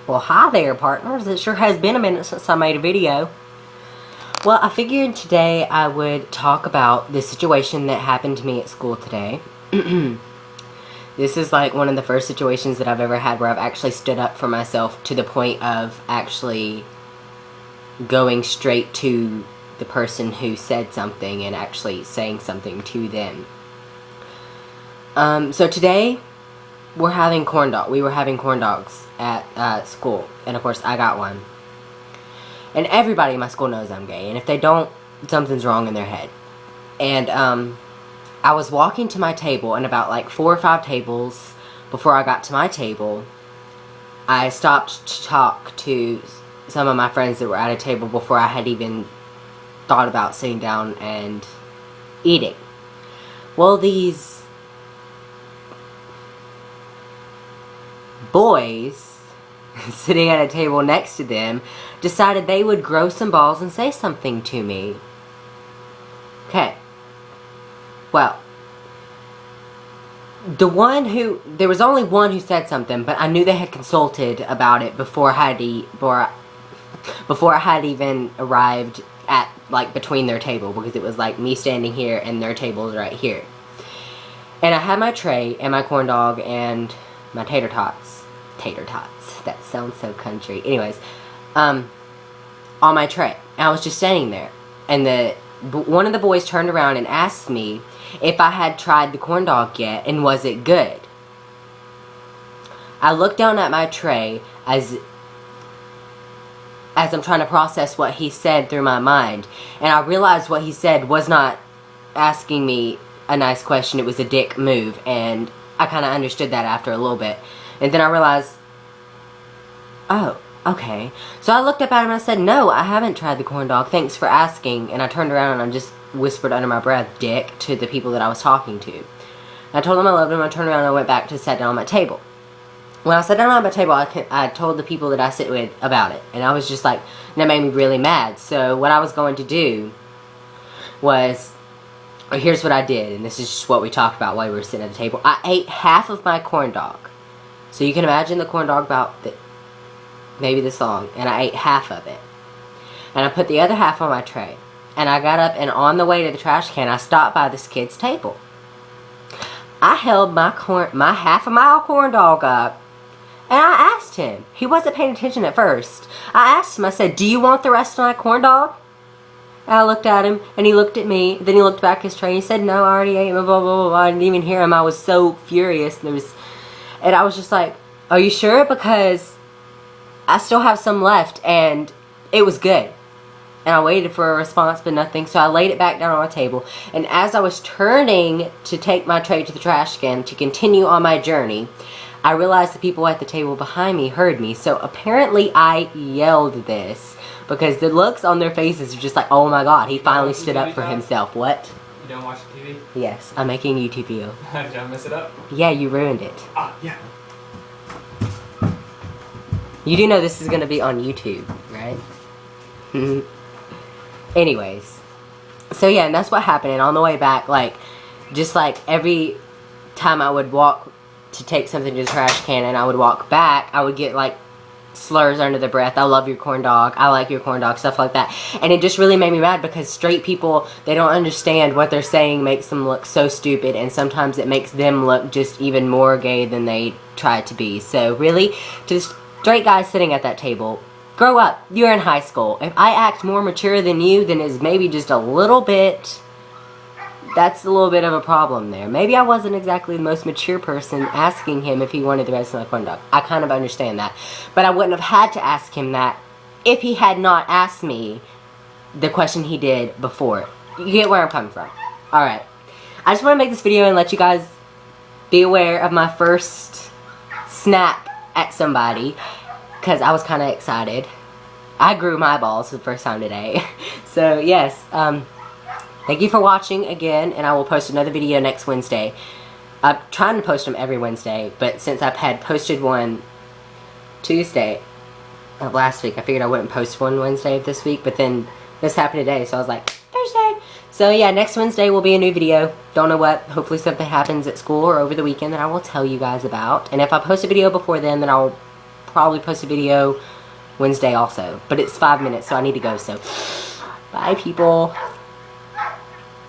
Well, hi there, partners. It sure has been a minute since I made a video. Well, I figured today I would talk about the situation that happened to me at school today. This is like one of the first situations that I've ever had where I've actually stood up for myself to the point of actually going straight to the person who said something and actually saying something to them. So today we were having corn dogs at school, and of course I got one. And everybody in my school knows I'm gay, and if they don't, something's wrong in their head. And I was walking to my table, and about like 4 or 5 tables before I got to my table, I stopped to talk to some of my friends that were at a table before I had even thought about sitting down and eating. Well, these boys sitting at a table next to them decided they would grow some balls and say something to me. Okay. Well, there was only one who said something, but I knew they had consulted about it before I had even arrived at, like, between their table, because it was like me standing here and their tables right here. And I had my tray and my corn dog and my tater tots. That sounds so country. Anyways, on my tray. And I was just standing there. And one of the boys turned around and asked me if I had tried the corn dog yet and was it good. I looked down at my tray as I'm trying to process what he said through my mind. And I realized what he said was not asking me a nice question. It was a dick move. And I kind of understood that after a little bit. And then I realized, oh, okay. So I looked up at him and I said, no, I haven't tried the corn dog. Thanks for asking. And I turned around and I just whispered under my breath, dick, to the people that I was talking to. I told them I loved them. I turned around and I went back to sit down on my table. When I sat down on my table, I told the people that I sit with about it. And I was just like, and that made me really mad. So what I was going to do was, here's what I did. And this is just what we talked about while we were sitting at the table. I ate half of my corn dog. So you can imagine the corn dog about maybe this long. And I ate half of it. And I put the other half on my tray. And I got up, and on the way to the trash can, I stopped by this kid's table. I held my half a mile corn dog up. And I asked him. He wasn't paying attention at first. I asked him, I said, do you want the rest of my corn dog? And I looked at him, and he looked at me. Then he looked back at his tray, and he said, no, I already ate, blah, blah, blah, blah. I didn't even hear him. I was so furious. And I was just like, are you sure? Because I still have some left, and it was good. And I waited for a response, but nothing. So I laid it back down on my table. And as I was turning to take my tray to the trash can to continue on my journey, I realized the people at the table behind me heard me. So apparently I yelled this because the looks on their faces were just like, oh my god, he finally stood up for himself. What? You don't watch TV? Yes, I'm making a YouTube video. Did I mess it up? Yeah, you ruined it. Ah, yeah. You do know this is going to be on YouTube, right? Anyways. So yeah, and that's what happened. And on the way back, just like every time I would walk to take something to the trash can and I would walk back, I would get like slurs under the breath. I love your corn dog. I like your corn dog. Stuff like that. And it just really made me mad because straight people, they don't understand what they're saying makes them look so stupid. And sometimes it makes them look just even more gay than they try to be. So really, to the straight guys sitting at that table, grow up. You're in high school. If I act more mature than you, then it's maybe just a little bit... That's a little bit of a problem there. Maybe I wasn't exactly the most mature person asking him if he wanted the rest of my corn dog. I kind of understand that. But I wouldn't have had to ask him that if he had not asked me the question he did before. You get where I'm coming from. Alright. I just want to make this video and let you guys be aware of my first snap at somebody. Because I was kind of excited. I grew my balls for the first time today. So, yes. Thank you for watching again, and I will post another video next Wednesday. I'm trying to post them every Wednesday, but since I've had posted one Tuesday of last week, I figured I wouldn't post one Wednesday of this week, but then this happened today, so I was like, Thursday. So yeah, next Wednesday will be a new video. Don't know what. Hopefully something happens at school or over the weekend that I will tell you guys about. And if I post a video before then I'll probably post a video Wednesday also. But it's 5 minutes, so I need to go. So, bye, people.